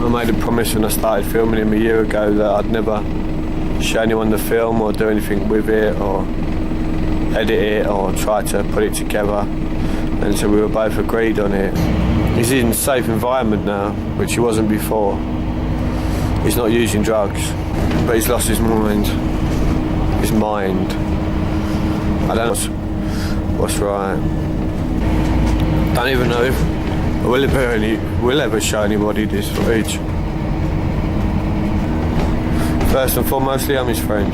I made a promise when I started filming him a year ago that I'd never show anyone the film or do anything with it or edit it or try to put it together, and so we were both agreed on it. He's in a safe environment now, which he wasn't before. He's not using drugs, but he's lost his mind. His mind. I don't know what's right. Don't even know if we'll ever show anybody this footage. First and foremostly, I'm his friend.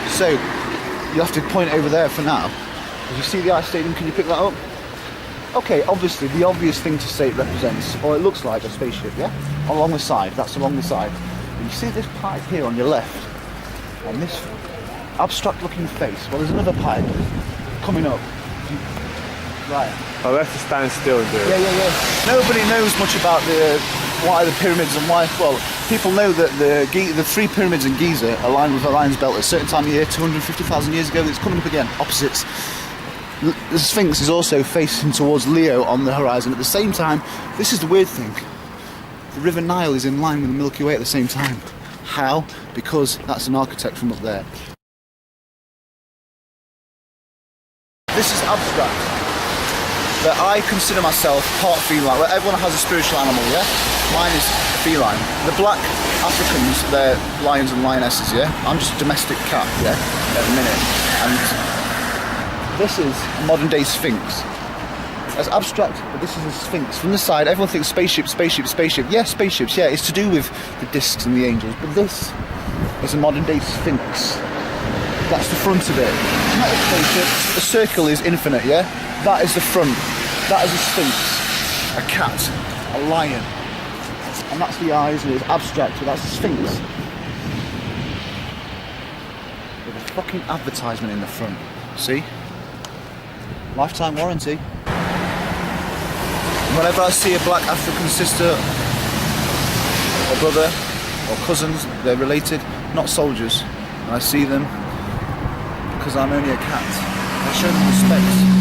So, you'll have to point over there for now. As you see the ice stadium, can you pick that up? Okay, obviously, the obvious thing to say it represents, or it looks like, a spaceship, yeah? Along the side, that's along the side. And you see this pipe here on your left, and this abstract looking face. Well, there's another pipe coming up. Right. I'll have to stand still and do it. Yeah. Nobody knows much about why the pyramids and why. Well, people know that the three pyramids in Giza align with Orion's belt at a certain time of year, 250,000 years ago. It's coming up again, opposites. The Sphinx is also facing towards Leo on the horizon. At the same time, this is the weird thing. The River Nile is in line with the Milky Way at the same time. How? Because that's an architect from up there. This is abstract. That I consider myself part feline. Well, everyone has a spiritual animal, yeah? Mine is feline. The black Africans, they're lions and lionesses, yeah? I'm just a domestic cat, yeah? At the minute. And this is a modern day Sphinx. That's abstract, but this is a Sphinx. From the side, everyone thinks spaceship. Yeah, spaceships, yeah, it's to do with the discs and the angels. But this is a modern day Sphinx. That's the front of it. It's not a spaceship. The circle is infinite, yeah? That is the front. That is a Sphinx. A cat. A lion. And that's the eyes, and it's abstract, but that's a Sphinx. With a fucking advertisement in the front. See? Lifetime warranty. Whenever I see a black African sister, or brother, or cousins, they're related, not soldiers, and I see them because I'm only a cat, I show them respect.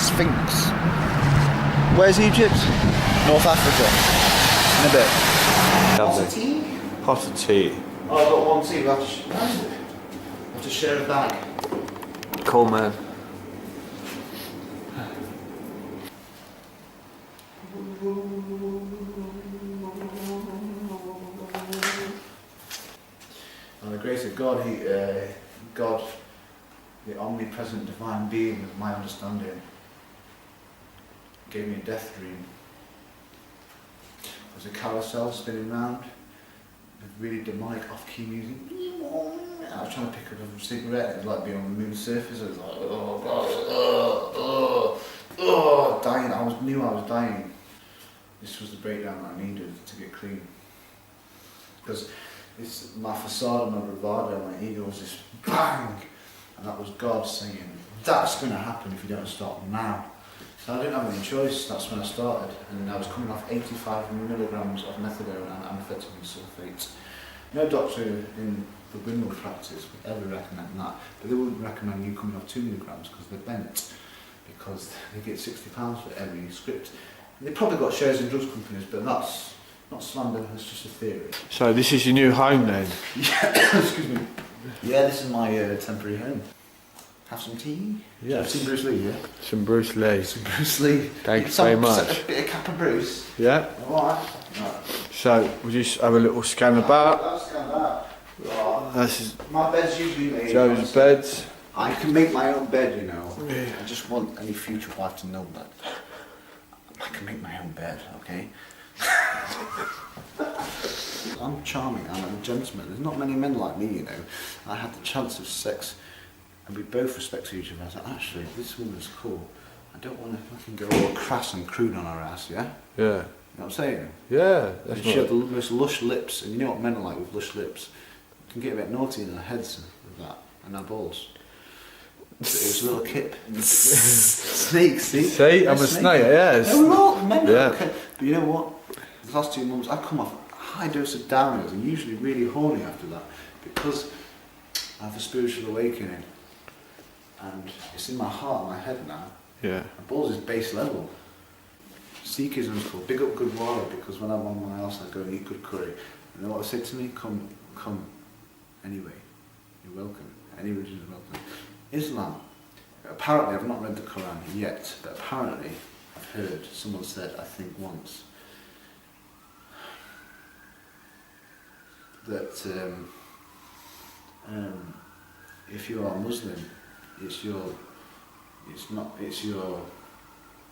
Sphinx. Where's Egypt? North Africa. In a bit. Hot of tea? Hot of tea. Oh, I've got one tea. We'll have to share a bag. Cool, man. By the grace of God, God, the omnipresent divine being of my understanding, gave me a death dream. There's a carousel spinning round with really demonic off-key music. I was trying to pick up a cigarette, it was like being on the moon's surface. I was like, oh God, dying. I knew I was dying. This was the breakdown that I needed to get clean. Because it's my facade, my bravado, my ego was just bang! And that was God saying, that's going to happen if you don't stop now. So I didn't have any choice, that's when I started. And I was coming off 85 milligrams of methadone and amphetamine sulfate. No doctor in the windmill practice would ever recommend that, but they wouldn't recommend you coming off 2 milligrams because they're bent, because they get £60 for every script. And they probably got shares in drugs companies, but that's not slander, that's just a theory. So this is your new home then? Yeah, excuse me. Yeah, this is my temporary home. Have some tea? Yeah. Some Bruce Lee, yeah? Some Bruce Lee. Some Bruce Lee. Thanks very much. A bit of Kappa Bruce. Yeah. Alright. Right. So, we'll just have a little scan about. I'll scan that. Oh, This is my bed's usually made. Joe's beds. I can make my own bed, you know. Yeah. I just want any future wife to know that. I can make my own bed, okay? I'm charming, I'm a gentleman. There's not many men like me, you know. I had the chance of sex and we both respect each other. I was like, actually, this woman's cool. I don't want to fucking go all crass and crude on her ass, yeah? Yeah. You know what I'm saying? Yeah. That's She had the most lush lips, and you know what men are like with lush lips. You can get a bit naughty in their heads with that, and their balls. It was a little kip. Snake, see? See, I'm a snake, yes. No, we're all men. Yeah. Okay. But you know what? The last 2 months, I've come off high dose of downers. I'm usually really horny after that because I have a spiritual awakening, and it's in my heart, my head now. Yeah. My balls is base level. Sikhism is called big up good warrior, because when I'm on my house I go and eat good curry. And what they say to me, come anyway. You're welcome. Any religion is welcome. Islam. Apparently, I've not read the Quran yet, but apparently I've heard someone said, I think once, that if you are Muslim,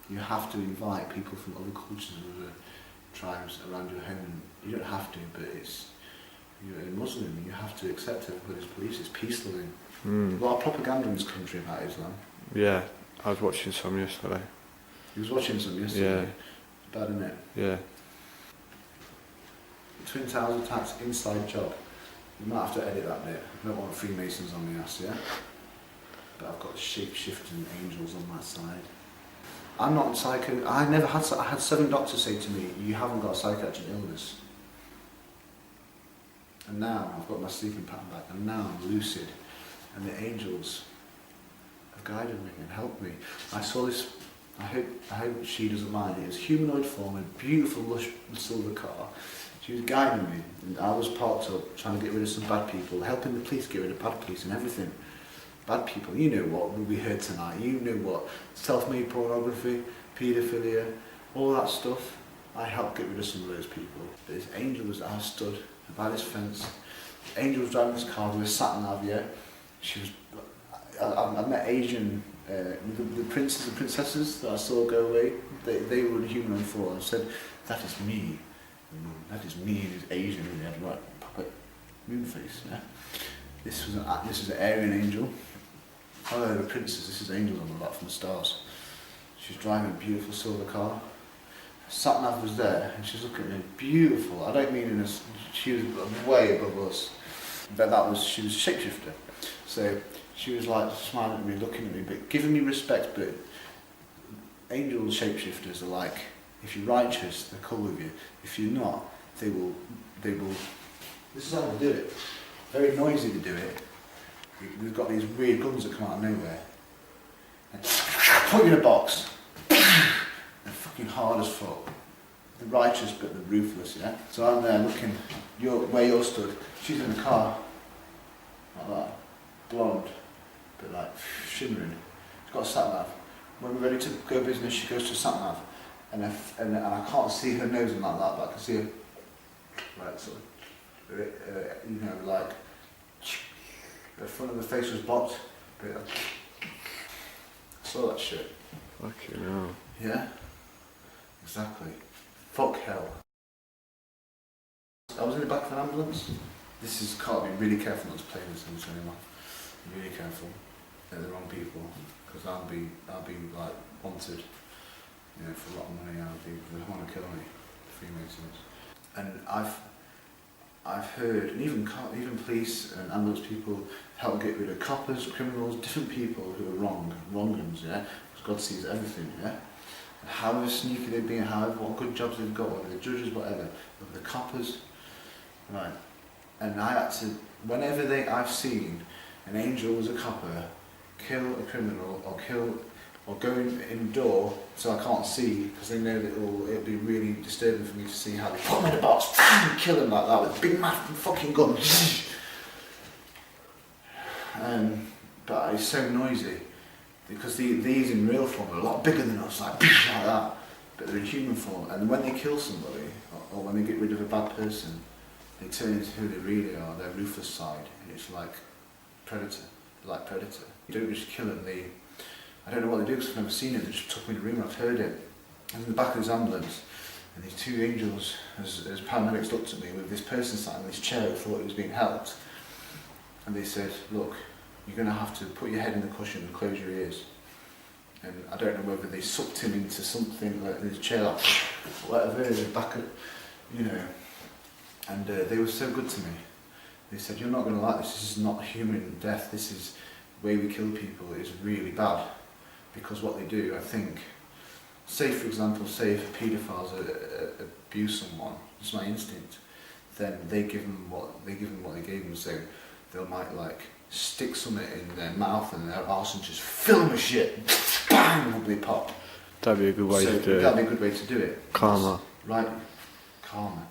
you have to invite people from other cultures and other tribes around your home. You don't have to, but you're a Muslim and you have to accept everybody's beliefs. It's peace loving. A lot of propaganda in this country about Islam. Yeah, I was watching some yesterday. He was watching some yesterday. Yeah. It's bad, isn't it? Yeah. Twin Towers attacks, inside job. You might have to edit that bit. I don't want Freemasons on the ass, yeah? But I've got shape-shifting angels on my side. I'm not psycho. I had 7 doctors say to me, you haven't got a psychiatric illness. And now I've got my sleeping pattern back, and now I'm lucid. And the angels have guided me and helped me. I saw this, I hope she doesn't mind, it was humanoid form, a beautiful lush silver car. She was guiding me, and I was parked up trying to get rid of some bad people, helping the police get rid of bad police and everything. Bad people, you know what we heard tonight, you know what, self-made pornography, paedophilia, all that stuff. I helped get rid of some of those people. But this angel was, I stood by this fence, the angel was driving this car with a sat-nav, yeah? She was, I met Asian, the princes and princesses that I saw go away, they were in human form and said, that is me. That is me, and he's Asian, and he had a right puppet moon face, yeah? This was an Aryan angel. Oh, the princess, this is angels on the lot from the stars. She was driving a beautiful silver car. Sat-nav was there, and she was looking at me, beautiful. I don't mean she was way above us. But she was a shapeshifter. So she was like smiling at me, looking at me, but giving me respect. But angel shapeshifters are like, if you're righteous, they're cool with you. If you're not, they will. This is how they do it. Very noisy to do it. We've got these weird guns that come out of nowhere. And put you in a box. They're fucking hard as fuck. The righteous but the ruthless, yeah? So I'm there looking, where you're stood. She's in the car. Like that. Blonde. But like shimmering. She's got a sat-nav. When we're ready to go business, she goes to sat-nav. And I can't see her nose and like that, but I can see her, right, sort of, like, the front of the face was blocked, but I saw that shit. Fucking hell. Yeah? Exactly. Fuck hell. I was in the back of an ambulance. Can't be really careful not to play this anymore. Be really careful. They're the wrong people, because I'll be like wanted. For a lot of money, they want to kill me, the Freemasons. And I've heard, and even police and ambulance people help get rid of coppers, criminals, different people who are wrong-uns, yeah? Because God sees everything, yeah? And however sneaky they've been, what good jobs they've got, whether they're judges, whatever, but the coppers, right? And I had to, whenever I've seen an angel as a copper kill a criminal or go in the door so I can't see, because they know that it'll be really disturbing for me to see how they put him in a box and kill him like that with a big massive fucking gun. But it's so noisy, because these in real form are a lot bigger than us, like that, but they're in human form, and when they kill somebody, or when they get rid of a bad person, they turn into who they really are, their ruthless side, and it's like Predator. You don't just kill them, I don't know what they do because I've never seen it, they just took me in the room, I've heard it. And in the back of this ambulance, and these 2 angels, as paramedics looked at me with this person sat in this chair who thought he was being helped. And they said, look, you're going to have to put your head in the cushion and close your ears. And I don't know whether they sucked him into something like this chair, like whatever, in the back of, and they were so good to me. They said, you're not going to like this is not human death, this is the way we kill people, is really bad. Because what they do, I think, say for example, if paedophiles abuse someone, it's my instinct, then they give them what they gave them. So they might like stick something in their mouth and their arse and just fill them with shit. Bang! Will they pop? That'd be a good way to do it. That'd be a good way to do it. Karma. Right, karma.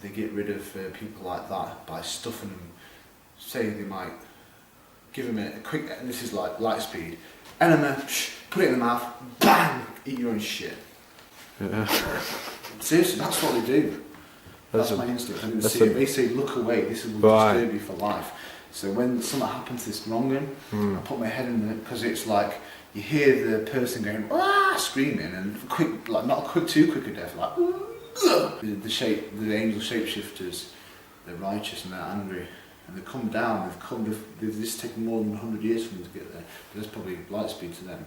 They get rid of people like that by stuffing them. Say they might give them a quick, and this is like light speed, enema, put it in the mouth, bang, eat your own shit. Yeah. Seriously, that's what they do. That's my instinct. And they say, look away, this will disturb you for life. So when something happens to this wronging, I put my head in it, because it's like, you hear the person going, ah, screaming, and quick, like not too quick a death, like, the angel shapeshifters, they're righteous and they're angry. And they come down, they've this taken more than 100 years for them to get there, but that's probably light speed to them.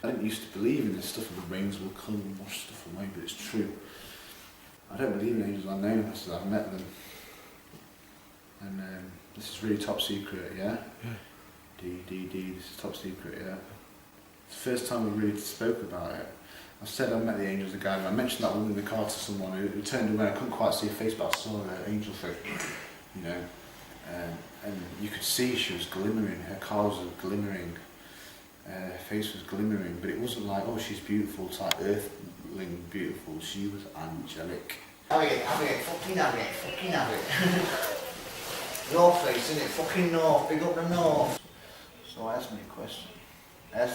I didn't used to believe in this stuff of the rains will come and wash stuff away, but it's true. I don't believe in angels, I know them, so I've met them. And this is really top secret, yeah? D, this is top secret, yeah? It's the first time we really spoke about it. I said I met the angels, the guy, and I mentioned that woman in the car to someone who turned away. I couldn't quite see her face, but I saw her angel face, you know. And you could see she was glimmering, her cars were glimmering, her face was glimmering, but it wasn't like, oh, she's beautiful, it's like earthling beautiful, she was angelic. Have it, fucking have it. North face, innit? Fucking north, big up the north. So ask me a question. I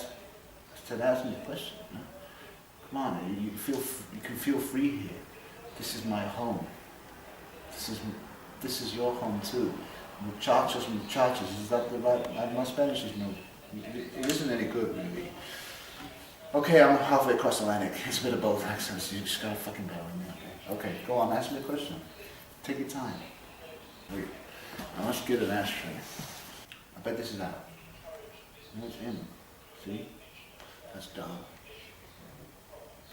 said, ask me a question. No? Come on, you can feel free here. This is my home. This is your home too. Muchachos, is that the right? My Spanish is no. It isn't any good, really. Okay, I'm halfway across the Atlantic. It's a bit of both accents. You just gotta fucking bear with me. Okay, go on. Ask me a question. Take your time. Wait, I must get an ashtray. I bet this is out. No, it's in. See? That's down.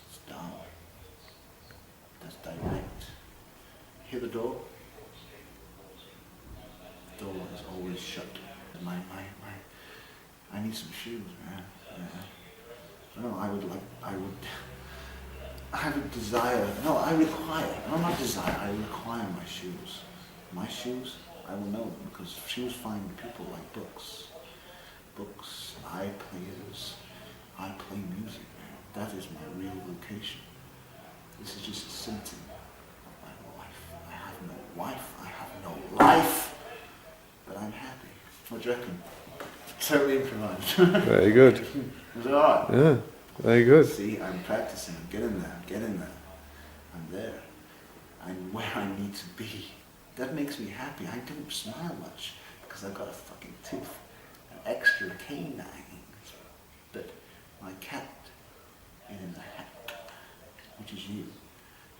It's down. That's direct. Hear the door? The door is always shut. I need some shoes, man. Yeah. No, I require my shoes. My shoes, I will know them, because shoes find people like books. Books, iPlayers, I play music, man. That is my real vocation. This is just a symptom of my life. I have no wife, I have no life, but I'm happy. What do you reckon? Totally improvised. Very good. Was it alright? Yeah, very good. See, I'm practicing. Get in there. I'm there. I'm where I need to be. That makes me happy. I don't smile much because I've got a fucking tooth, an extra canine. But my cat is in the hat, which is you.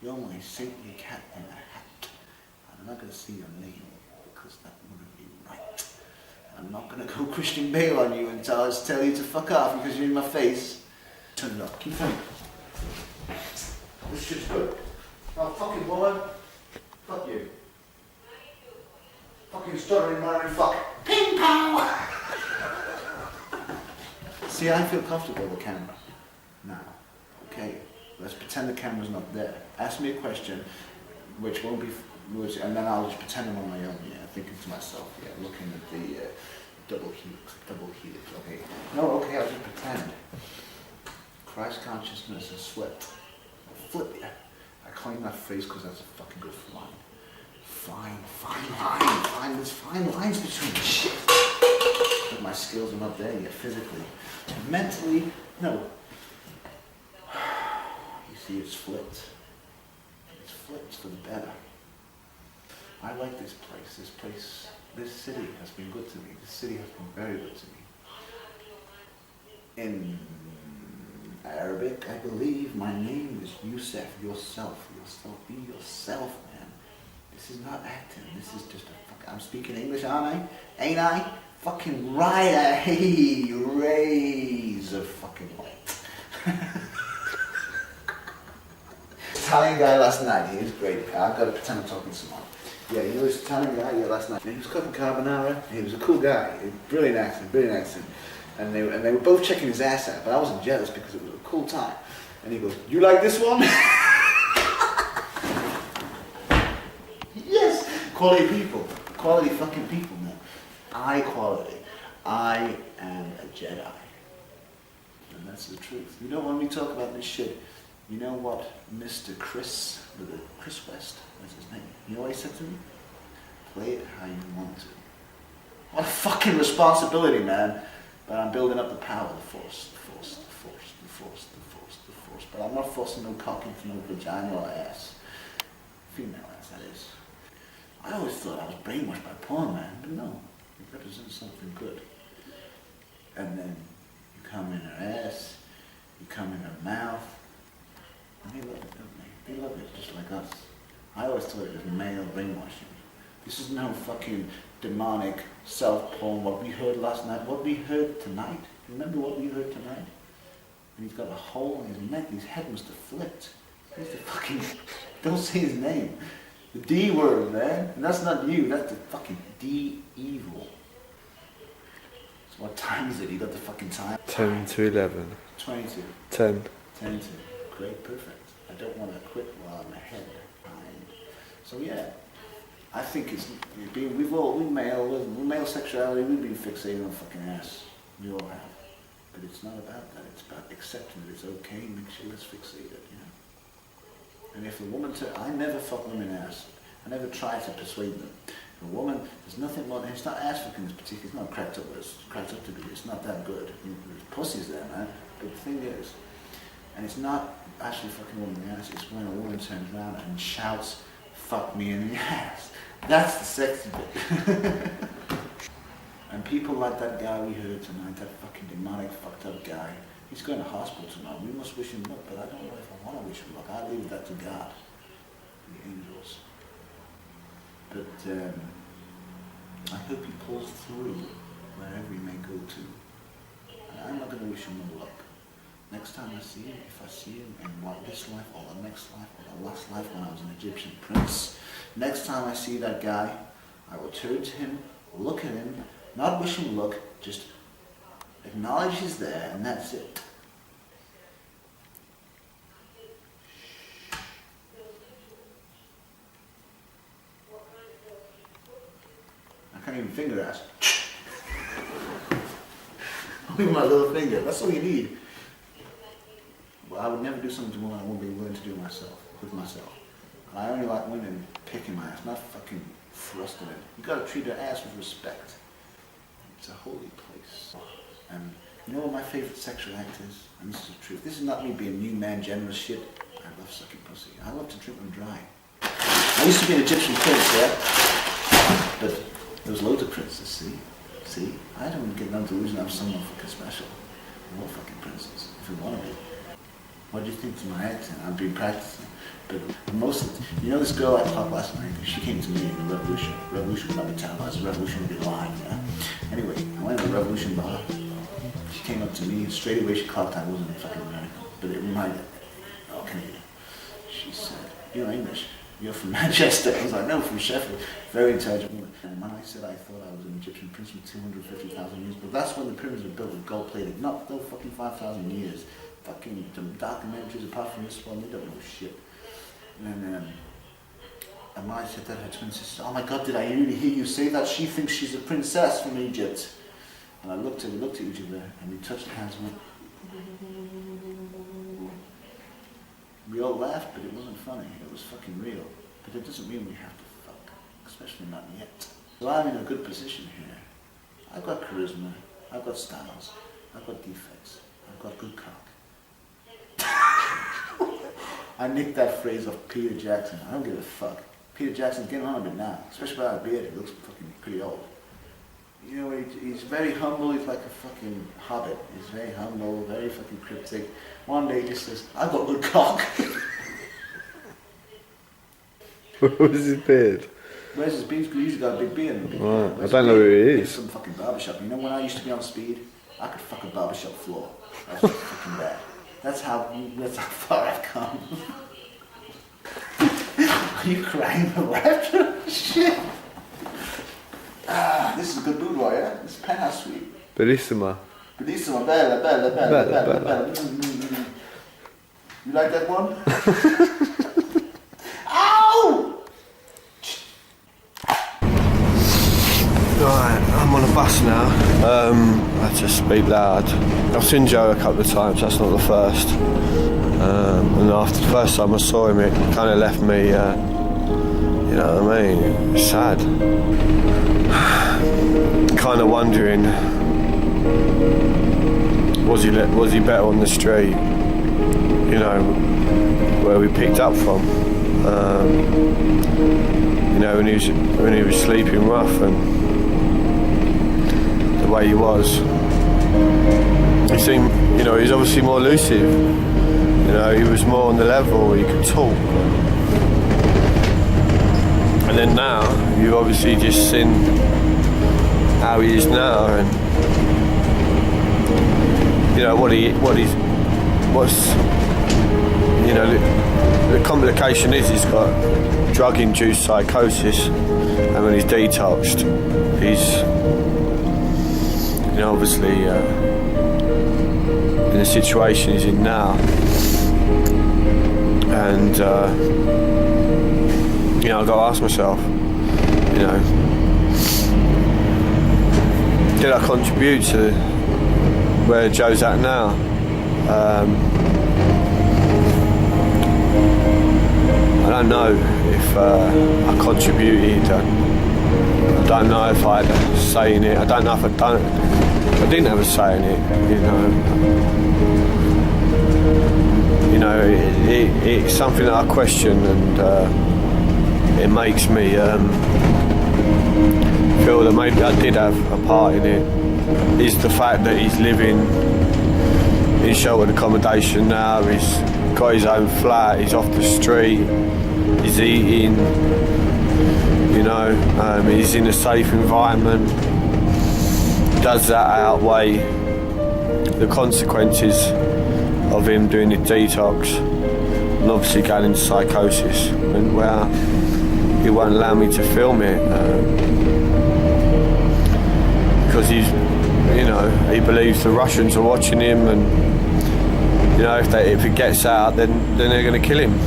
You're my saintly cat in a hat. I'm not going to see your name because that wouldn't be right. I'm not going to go Christian Bale on you and tell you to fuck off because you're in my face. Turn it up. Keep filming. This shit's good. Oh, fucking woman. Fuck you. Fucking stuttering, murdering fuck. Ping pow! See, I feel comfortable with the camera. Now, okay, let's pretend the camera's not there. Ask me a question, which won't be, and then I'll just pretend I'm on my own, yeah, thinking to myself, yeah, looking at the double helix, okay. No, okay, I'll just pretend. Christ consciousness and sweat. Flip ya. I claim that phrase because that's a fucking good line. Fine line. There's fine lines between shit. But my skills are not there yet, physically. Mentally, no. You see, it's flipped. It's flipped for the better. I like this place. This city has been good to me. This city has been very good to me. In Arabic, I believe my name is Yusef, yourself. Be yourself, man. This is not acting. This is just a fucking... I'm speaking English, aren't I? Ain't I? Fucking right, hey, rays of fucking light. Italian guy last night, he was great. I've got to pretend I'm talking to someone. Yeah, you know this Italian guy last night. He was cooking carbonara. He was a cool guy. Brilliant accent. And they were both checking his ass out, but I wasn't jealous because it was a cool time. And he goes, "You like this one?" Yes. Quality people. Quality fucking people, man. I quality. I am a Jedi. And that's the truth. You know, when we talk about this shit, you know what Mr. Chris West, that's his name, you know what he said to me? Play it how you want to. What a fucking responsibility, man. But I'm building up the power, the force. But I'm not forcing no cock into no vagina or ass. Female ass, that is. I always thought I was brainwashed by porn, man, but no. It represents something good. And then you come in her ass, you come in her mouth, and they love it, don't they? They love it just like us. I always thought it was male brainwashing. This is no fucking demonic self-porn, what we heard last night, what we heard tonight. Remember what we heard tonight? And he's got a hole in his neck, his head must have flipped. He's the fucking, don't say his name. The D word, man. And that's not you, that's the fucking D evil. So what time is it? You got the fucking time? 10 to 11. 22. 10. 10 to. Great, perfect. I don't want to quit while I'm ahead. So yeah, I think it's being, we're male sexuality, we've been fixated on fucking ass. We all have. But it's not about that, it's about accepting that it's okay, make sure let's fixate it, you know. And if a woman, I never fuck women ass. I never try to persuade them. If a woman, there's nothing more, and it's not ass fucking in particular, it's not cracked up, it's cracked up to be, it's not that good. There's pussies there, man. But the thing is, and it's not actually fucking a woman in the ass, it's when a woman turns around and shouts, fuck me in the ass. That's the sexy bit. And people like that guy we heard tonight, that fucking demonic, fucked up guy, he's going to hospital tomorrow. We must wish him luck, but I don't know if I want to wish him luck. I leave that to God, the angels. But I hope he pulls through wherever he may go to. And I'm not going to wish him no luck. Next time I see him, if I see him in this life or the next life or the last life when I was an Egyptian prince, next time I see that guy, I will turn to him, look at him, not wish him luck, just acknowledge he's there, and that's it. I can't even finger ass. Only my little finger, that's all you need. Well, I would never do something to a woman I won't be willing to do myself, with myself. And I only like women picking my ass, not fucking thrusting it. You gotta treat her ass with respect. It's a holy place. And you know what my favourite sexual act is? And this is the truth. This is not me being new man generous shit. I love sucking pussy. I love to drink them dry. I used to be an Egyptian prince, yeah? But there was loads of princes, see? See? I don't get no delusion I'm someone fucking special. We're all fucking princes, if we want to be. What do you think to my accent? I've been practicing. But most of the, you know this girl I talked last night? She came to me in the revolution. Revolution would not be televised. The revolution would be live, yeah? Anyway, I went to the revolution bar. She came up to me and straight away she clocked I wasn't fucking American. But it reminded me, oh, Canadian. She said, you're English. You're from Manchester. I was like, no, from Sheffield. Very intelligent woman. And when I said I thought I was an Egyptian prince from 250,000 years, but that's when the pyramids were built with gold plated. Not no fucking 5,000 years. Fucking documentaries apart from this one, they don't know shit. And I said that her twin sister, oh my God, did I really hear you say that? She thinks she's a princess from Egypt. And we looked at each other and we touched hands and went. We all laughed, but it wasn't funny. It was fucking real. But it doesn't mean we have to fuck, especially not yet. So I'm in a good position here. I've got charisma, I've got styles, I've got defects, I've got good cock. I nicked that phrase off Peter Jackson. I don't give a fuck. Peter Jackson's getting on a bit now, especially without a beard. He looks fucking pretty old. You know, he's very humble. He's like a fucking hobbit. He's very humble, very fucking cryptic. One day he just says, I've got good cock. Where's his beard? Where's his beard? He's got a big beard. Right. I don't know who he is. Some fucking barbershop. You know, when I used to be on speed, I could fuck a barbershop floor. That's just fucking bad. That's how far I've come. Are you crying for laughter? Shit. Ah, this is a good boudoir, yeah? This is penthouse suite. Bellissima. Bellissima, bella. You like that one? Ow! bus now. I had to speak loud. I've seen Joe a couple of times, that's not the first. And after the first time I saw him, it kind of left me, you know what I mean, sad. Kind of wondering, was he better on the street? You know, where we picked up from. You know, when he was sleeping rough and the way he was. He seemed, you know, he's obviously more lucid. You know, he was more on the level, he could talk. And then now, you've obviously just seen how he is now, and you know what's you know, the complication is he's got drug-induced psychosis, and when he's detoxed, he's, you know, obviously in the situation he's in now, and you know, I've got to ask myself, you know, did I contribute to where Joe's at now? I don't know if I contributed. I don't know if I had a say in it. I don't know if I didn't have a say in it. You know, it's something that I question, and it makes me feel that maybe I did have a part in it. Is the fact that he's living in sheltered accommodation now. He's got his own flat. He's off the street. He's eating, you know, he's in a safe environment. Does that outweigh the consequences of him doing the detox and obviously going into psychosis, and where he won't allow me to film it because he's, you know, he believes the Russians are watching him, and you know, if it gets out, then they're going to kill him.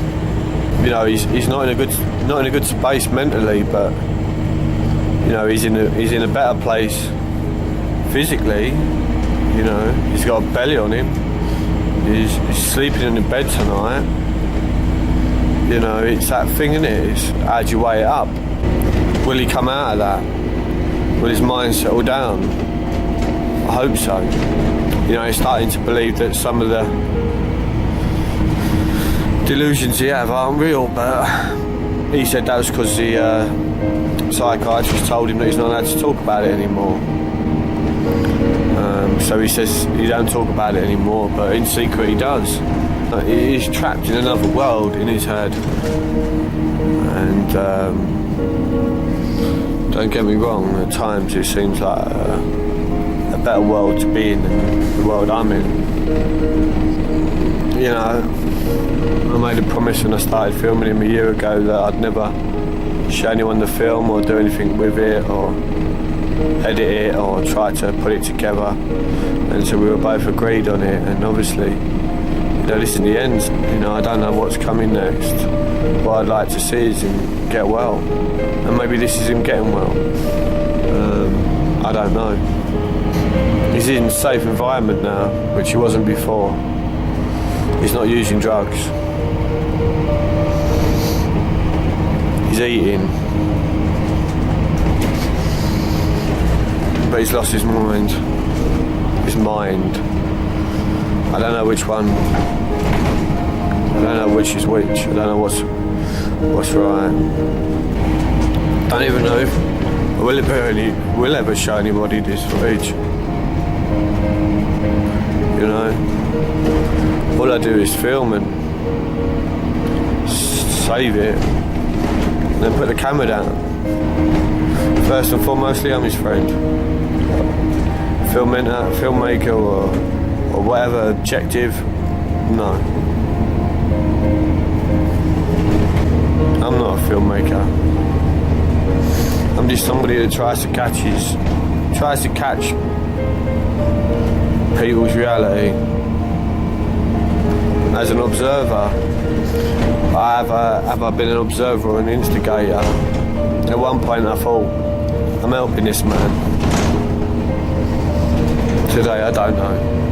You know, he's not in a good space mentally, but you know, he's in a better place physically. You know, he's got a belly on him. He's sleeping in the bed tonight. You know, it's that thing, isn't it? It's how do you weigh it up? Will he come out of that? Will his mind settle down? I hope so. You know, he's starting to believe that some of the delusions he have aren't real, but he said that was because the psychiatrist told him that he's not allowed to talk about it anymore. So he says he don't talk about it anymore, but in secret he does. He's trapped in another world in his head, and don't get me wrong, at times it seems like a better world to be in than the world I'm in. You know, I made a promise when I started filming him a year ago that I'd never show anyone the film or do anything with it or edit it or try to put it together, and so we were both agreed on it. And obviously, you know, this is the end. You know, I don't know what's coming next. What I'd like to see is him get well, and maybe this is him getting well. I don't know. He's in a safe environment now, which he wasn't before. He's not using drugs. He's eating. But he's lost his mind. His mind. I don't know which one. I don't know which is which. I don't know what's right. I don't even know if will ever show anybody this footage. You know? All I do is film and save it, and then put the camera down. First and foremostly, I'm his friend. Filmmaker or whatever objective, no. I'm not a filmmaker. I'm just somebody that tries to catch people's reality. As an observer, have I been an observer or an instigator? At one point I thought, I'm helping this man. Today, I don't know.